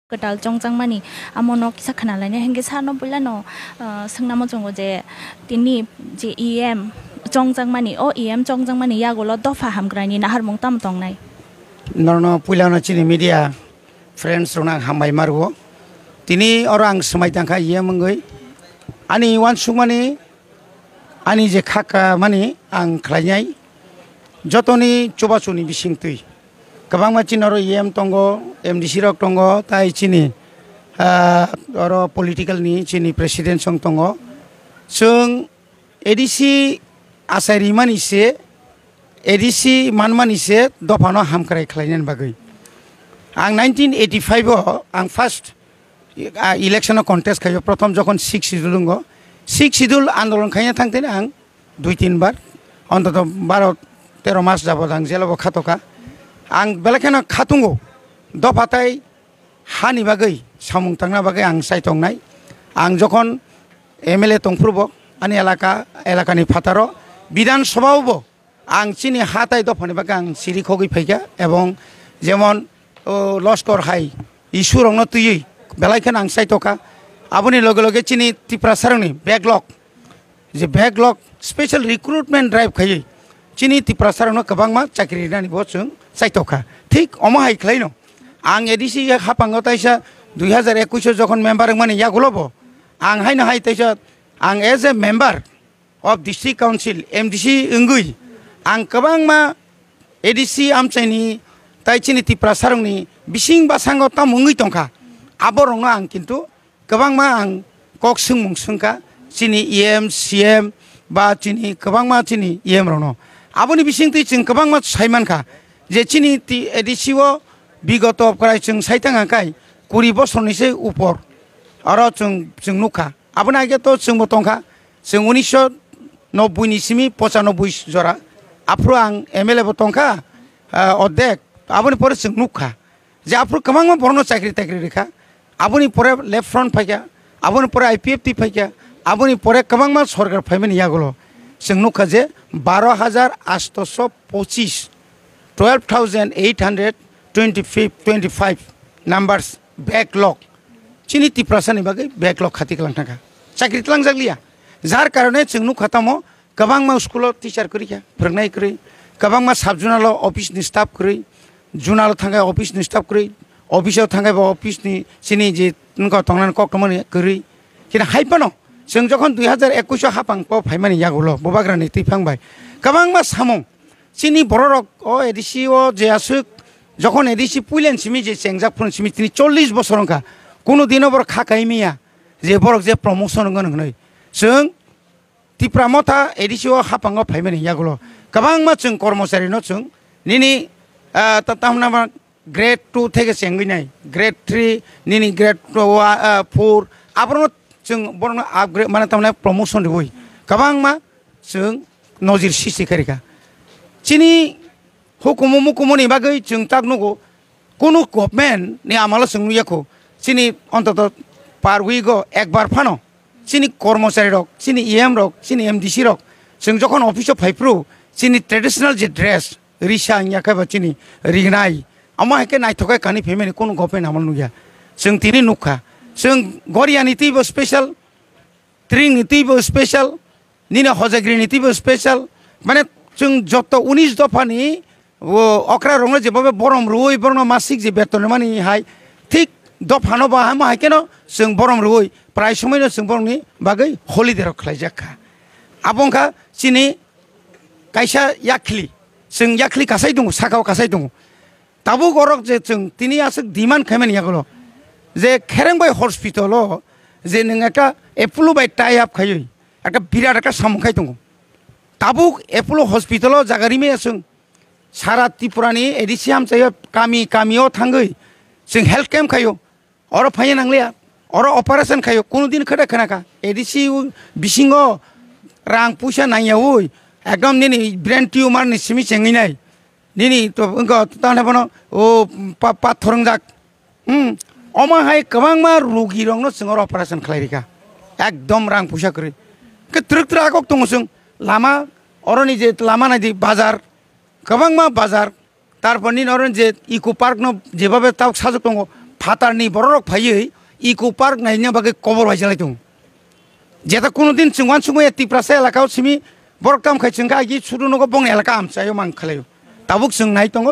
Ketal Chongchangmani amono kisa khanalane henge sarno bulano sangnamo chongo je tini je EM Chongchangmani o EM Chongchangmani yagolo dofa hamgrani nahar mongtam tongnai norno pulano chini media friends rona hambai margo tini orang semai tangka EM ngoi ani wan sumani ani je khaka mani ang khlainyai jotoni chobachuni bisingtui kabang machin oro EM tongo MDC rok tongo tai chini oro political ni chini president song tongo sung ADC asari mani se ADC manmani se dopano hamkrai khlainan bagai ang 1985 o ang first election contest khayo prothom jokhon 6 schedule ngo 6 schedule andolon khaiya thangte ang 2-3 bar ontoto 12-13 mas jabot ang jelo khatoka ang belakena khatungo dopatai hani bagai samung tangna bagai ang sai tongnai ang jokhon MLA tongfurbo ani elakani phataro বিধান সভাও ang chini hatai dofani bagai ang siri khogi phaika ebong jemon লস্কর হাই issue রং তুই বেলাইখান আং সাইতকা আপনি লগে লগে চিনি ত্রিপুরা সারংনি ব্যাকলগ যে ব্যাকলগ স্পেশাল রিক্রুটমেন্ট ড্রাইভ খাই চিনি ত্রিপুরা সারংনো কবাংমা চাকরি নানি বচুং সাইতকা ঠিক অমহাই খাইনো আং এডিসি হাপাঙ্গ তাইসা 2021 যখন মেম্বার মানে ইয়া গুলবো আং হাইনা হাই তাইসা আং as a member of district council MDC ইংগুই আং কবাংমা এডিসি আমচাইনি তাই চিনি ত্রিপুরা সারংনি বিসিং বাসাঙ্গ তামুঙ্গি তংখা আবরংনো আং কিন্তু गोबांमा आं कक सोंमुं सोंखा चिनि EM CM बा चिनि गोबांमा चिनि EM रनो आबोनि बिसिंति जों गोबांमा साइमानखा जे चिनि एडिसि ओ बिगत प्राय जों साइथांगाखाय 20 बोसोरनिसै उपर आरो जों नुखा आबोनि आगे तो जोंबो तंखा जों 1990 नि सिमि 95 जरा आफ्रो आं MLA बो तंखा अदेक आबोनि परे जों नुखा जे आफ्रो गोबांमा बरनो चाकरि ताकरि रेखा आबोनि परे लेफ्ट फ्रंट फाइका आबोनि परे IPFT फाइका आबोनि परे गोबांमा सरकार फाइमेन यागलो जों नुखा जे 12,825 12,825 नाम्बार्स बैकलॉग चिनि टिप्रासानि बागै बैकलॉग खाति खालामथाखा चाकरि तलांजागलिया जार कारणे जों नुखातामो गोबांमा स्कुलाव टीचार करिखा फोरोंनाय करै गोबांमा साब जुनाल अफिसनि स्टाफ करै जुनाल थांगा अफिसनि स्टाफ करै অফিসেও থাঙ্গাইব অফিসনি চিনি যে নকা তংনান কক্তমনি করি কিনা হাইপানো जों যখন 2021 হাপাং প ফাইমানি ইয়াগুলো ববাগ্রানি তৈফাংবাই गोबांमा सामं চিনি বড়রক ও এডিসি ও যে আসুক যখন এডিসি পুইলেন সিমি যে চেংজাকফুন সিমি তিনি 40 বছরঙ্কা কোনো দিনও বড় খাকাইমিয়া যে বড় যে প্রমোশন গন হই जों ত্রিপুরামতা এডিসি ও হাপাং ফাইমানি ইয়াগুলো गोबांमा जों কর্মচারী ন जों নিনি তাতামনা ग्रेड 2 থেকে চেঙ্গিনাই ग्रेड 3 নিনি ग्रेड 4 আবরনো जों বরনো আপগ্রেড মানে তামনে প্রমোশন হই गोबांमा जों नजिर सिसि खारिखा चिनि हुकुमो मुकुमनि बागै जों ताकनुगो कोनो गभर्नमेन्ट नि आमाला जों नुयाखो चिनि अन्तत पार उइगो एकबार फानो चिनि कर्मचारी रक चिनि EM रक चिनि MDC रक जों जखन अफिसआव फाइफ्रु चिनि ट्रेडिशनल जे ड्रेस रिसा याखाबा चिनि रिगनाय आमा हेके नायथकाय कानि फेमेनि कोनो गभर्नमेन्ट आमाल नुया जों तिनि नुखा जों गरियानि तिबो स्पेशल ट्रिं तिबो स्पेशल निना हजाग्रिनि तिबो स्पेशल माने जों जत 19 दफानि ओ अक्रा रंग जेबाबे बरम रुइ बरम मासिक जे बेतन मानि हाय ठीक दफानो बा हामा हायकेनो जों बरम रुइ प्राय समयनो जों बरमनि बागै हलिडे रख खालायजाखा आबंखा चिनि कायसा याखलि जों याखलि कासाय दङ साकाव कासाय दङ ताबु गरक जे जों तिनि आसक डिमान्ड खायमानि यागलो जे खेरेंबाय हस्पिटालो जे नों একটা एपोलो बाय टाइ आप खायो একটা বিরাট একটা সামখাই दङ ताबुक एपोलो हस्पिटालाव जागारिमे जों सारा त्रिपुरानि एडिसि हामचायो कामियाव थांगै जों हेल्थ कैम्प खायो अर फाय नांलिया अर अपारेशन खायो कोनो दिन खोदा खोनाखा एडिसि बिसिङो रां पैसा नायावै एकदम निनि ब्रेन टिउमार नि सिमि चेंगिनाय निनि तो ताने बनो ओ पाथरंजाक अमाहाय गोबांमा रोगि रंनो जों अपारेशन खालायरिखा एकदम रां पैसा करै के ट्रक ट्राकक दङ जों लामा अरनि जे लामा नायदि बाजार गोबांमा बाजार तारपरनि अरन जे इको पार्क न जेबाबे ताव साजुक दङ फातारनि बररक फायै इको पार्क नायनो बागै कबर बायजालाय दं जेता कोनोदिन चंवान सुमय तिप्रासा एलाकाव सिमी बरक ताम खाय चंगा आगि सुरुनगो बंग एलाका आमचायो मान खालायो ताबुक जों नाय दङ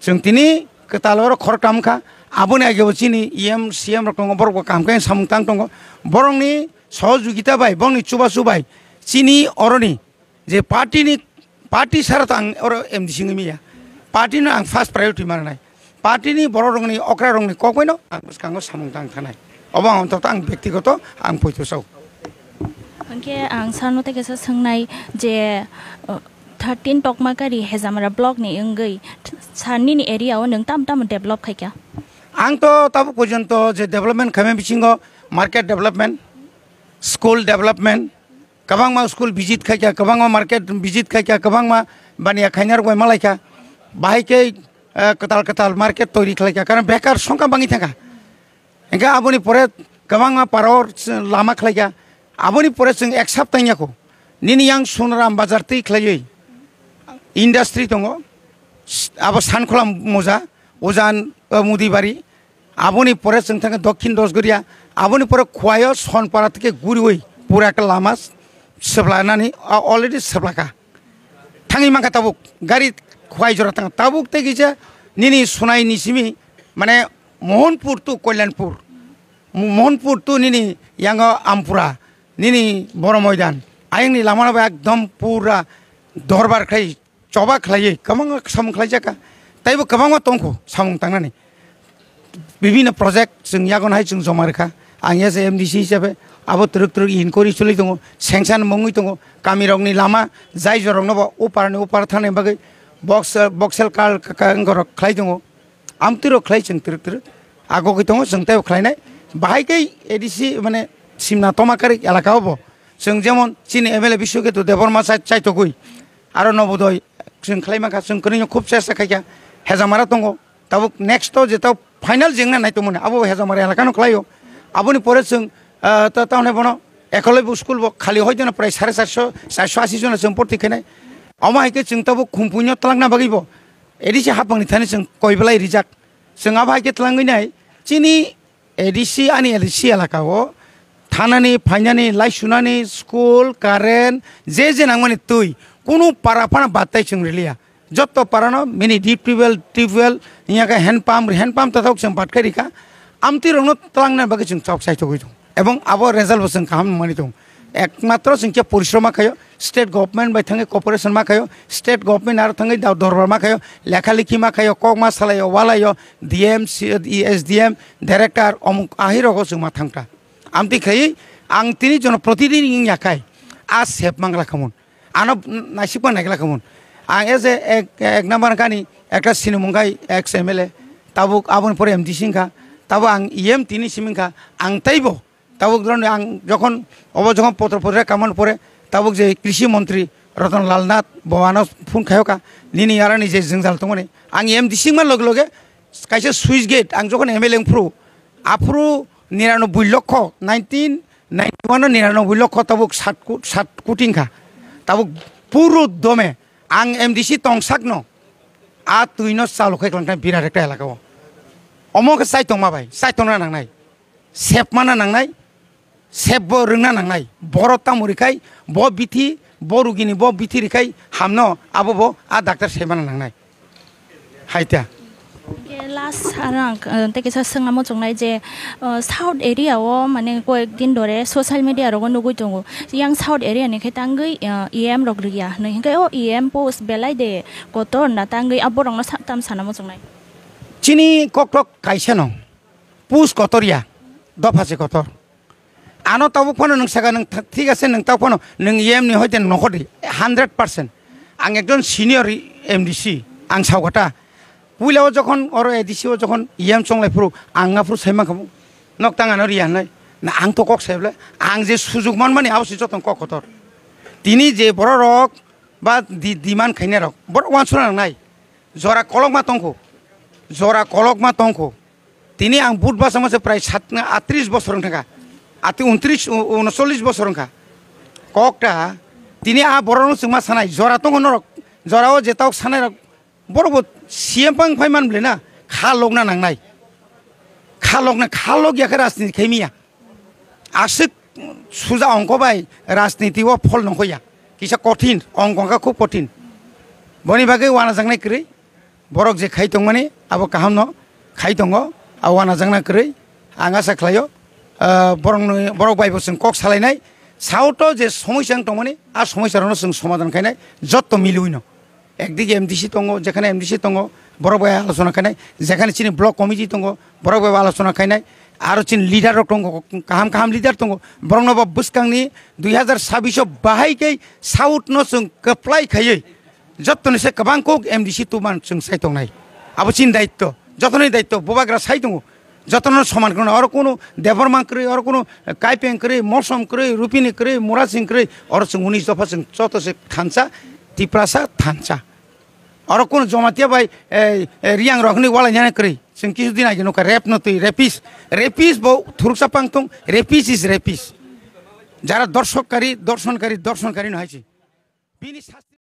जों तिनि कतालर खरतामखा आबोनि आगेबो चिनि इएम सीएम रक दङ बरक कामखाय सामुंतां दङ बरंनि सहयोगिता बाय बंनि चुबासु बाय चिनि अरनि जे पार्टी सारात आं अर एमडीसी मिया पार्टी आं फार्स्ट प्रायोरिटी मारनाय पार्टी बर रंनि अक्रा रंनि ककैनो आं बुसखांगो सामुंतां थानाय अबा अंतत आं व्यक्तिगत आं फैथोसाव उनके आं सानो ते केसा संनाय जे 13 टकमाकारी हेजामारा ब्लॉक नि अंगै सानि नि एरिया ओ नों ताम ताम डेभलप खायका आं तो ताबु पर्यन्त जे डेभलपमेन्ट खामे बिचिंगो मार्केट डेभलपमेन्ट स्कुल डेभलपमेन्ट कबांमा स्कुल भिजिट खायका कबांमा मार्केट भिजिट खायका कबांमा बानिया खायनार गय मालायका बाहायके कताल मार्केट तैरि खालायका कारण बेकार संख्या बाङि थाका एंगा आबोनि परे कबांमा पारावर लामा खालायका आबोनि परे जों एक सप्ताहनियाखौ निनि आं सोनाराम बाजार तै खालायै इंडस्ट्री दङ आबो सानखला मोजा उजान मुदिबारी आबोनि परे जों थाङो दक्षिण दसगुरिया आबोनि परे खवायो सनपारा থেকে गुरियै पुरा একটা लामा सेबलानानै अलरेडी सेबलाका थाङै माखा ताबुक गारि खवाय जरा थाङा ताबुक ते गिजा निनि सुनाय निसिमी माने मोहनपुर टु मोहनपुर टु निनि यांग आमपुरा निनि बर मैदान आयंनि लामाना एकदम पूरा दरबार खाय चबा खालायै कबां सामुं खालायजाका ताइबो कबां तंखौ सामुं थांनानै विभिन्न प्रोजेक्ट जों यागोनहाय जों जमा रेखा आं एज एमडीसी हिसाबै आबो तुरुक इनक्वायरि चलि दङ सेंसन मंगै दङ कामिरंनि लामा जाय जरंनबो उपार थानाय बागै बक्सेल कार कांगर खालाय दङ आमतिरो खालाय जों तुरुक आगोखै दङ जों ताइबो खालायनाय बाहायकै एडीसी माने सिमना तमाकारी एलाकायावबो जों जेमन चिनि एमएलए विश्वकेतु देबरमा चाइतगुइ आरो नवोदय जों खालायमाखा जों करिनो खूब चेष्टा खायका हेजामारा दङ ताबो नेक्स्ट तो जेता फाइनल जेंना नायतोमोन आबो हेजामारा एलाकानो खालायो आबोनि परे जों तावने बनो एकलब्य स्कुल खालि हयदोना प्राय 480 जन जों भर्ती खायनाय अमायके जों ताबो खुमपुनियाव तलांना बागैबो एडीसी हाबंनि थाने जों कयबलाय रिजाक जों आबायके तलांगैनाय चिनि एडीसी आनि एलसी एलाकायाव थानानै फाइनानै लाइट सुनानै स्कुल कारेन्ट जे नांगौनि तै कोनो पाराफाना बाताय जों रिलिया जत पारानो मिनि टिउबवेल यहाँ हैंडपाम्प तथा जों बाटखारिका आमती रंनो तलांना बागै जों चौक साइट गई दं एवं आबो रेजल्ट जों खालाम मानि दं एकमात्र जों परिश्रम खायो स्टेट गवर्नमेंट बाय थाङै कर्पोरेशन मा खायो स्टेट गवर्नमेंट आरो थाङै दरबार मा खायो लेखा लिखि मा खायो कक मा सालायो वालायो डीएम एसडीएम डाइरेक्टर अमुक आहिरगो जों मा थांता आमती खायै आं तिनि जन प्रतिदिन याखाय आ सेफ मांगला खमन आनो नासिबा नागला खमन आं एज एक नम्बर कानि एकटा सिनेमंगाय एक्स एमएलए ताबुक आबन परे एमडीसी का ताबो आं इएम तिनि सिमिंका आं ताइबो ताबुक धरन आं जखन जखन पत्र कामन परे ताबुक जे कृषि मंत्री रतन लाल नाथ बवानो फोन खायोका निनि यारानि जे जोंजाल तंगने आं एमडीसी मा लगे लगे काइसे सुइच गेट आं जखन एमएलए आफ्रु 99 लक्ष 1991 99 लक्ष ताबुक 7 कोटिंखा ताबुक पुरु दमे आं एमडीसी तंसाकनो आ तुइनो चालुखाय खालामनाय बिराद एकटा एलाकायाव अमक साइटं माबाय साइटंना नांनाय सेफ माना नांनाय सेफबो रोंना नांनाय बर' तामुरिखाय ब बिथि बरुगिनि ब बिथिरिखाय हामनो आबो आ डाक्टर सेमाना नांनाय हायता लास्ट आरां तेकेसा संगा मोचंनाय जे साउथ एरिया ओ माने कयेक दिन धरे सोशल मीडिया रगो नुगुइ दङ यां साउथ एरिया नि खे तांगै ईएम रगरिया नहिंखाय ओ ईएम पोस्ट बेलाय दे गतर ना तांगै आबरंनो साताम साना मोचंनाय चिनी कक काइसेनो पुस कतरिया दफासे कतर आनो ताबुक फनो नों सागा नों ठीक आसे नों ताव फनो नों ईएम नि हयते नखदि 100% आं एकदम सिनियर एमडीसी आं सावगाटा पुइलाव जखन अर एडीसी ओ जखन ईएम संलायफ्रु आंगाफ्रु साइमा खमु नक्ताङानो रियानलाय ना आं तो कक साइबले आं जे सुजुग मान माने आवसि जतन कक कतर तिनि जे बर रक बा दिमान खाइने रक बर वानसुना नाय जरा कलकमा तंखौ जरा कलकमा तंखौ तिनि आं बुधबार समासे प्राय 38 बছर थाका आति 29 39 बছर थाका ककटा तिनि आ बरनो सुमा सानाय जरा तंखौ नरक जराओ जेताव सानाय रक बरबो सीएम पां फाइमान ब्लेना खा लगना नांनाय খালক ইয়াকে রাজনীতি খেমিয়া আসে সুজা অঙ্ক বাই রাজনীতি ও ফল নকইয়া কিসা কঠিন অঙ্ককা খুব কঠিন বনি বাকে ওয়ানা জাংনাই করি বরক যে খাইতং মানে আবো কাহাম ন খাইতং আ ওয়ানা জাংনা করি आंगा साख्लायो बरक बाइबो जों कक सालायनाय साउथ जे समस्या दं माने आ समस्यानो जों समाधान खायनाय जत्त मिलुइनो एकदिके एमडिसि दङ जेखाने एमडिसि दङ बरक बाइ आलोचना खायनाय जेखाने चिनि ब्लक कमिटि दङ बरक बाइ आलोचना खायनाय आरो चिन लिडार दङ काहाम लिडार दङ बरंनबा बुसकांनि 2026 बाहायकै साउथ न जों कप्लाय खायै जत्तनिसे गोबां कक एमडिसि तुमान जों सायतंनाय आबो चिन दायित्व जतनै दायित्व बबाग्रा साय दङ যতন সমান করুন আর কোনো দেবরমাং করে আর কোনো কাইপেং করে মৌসম করে রুপিনি করে মোরাসিং করে আর जों 19 দফা जों চতসে থানসা টিপ্রাসা থানসা আর কোনো জমাতিয়া ভাই রিয়াং রখনি ওয়ালাইনা করে जों কিছুদিন আগে নকা রেপ নতই রেপিস বউ থুরসা পাংতং রেপিস ইজ রেপিস যারা দর্শনকারী নহাইছে বিনি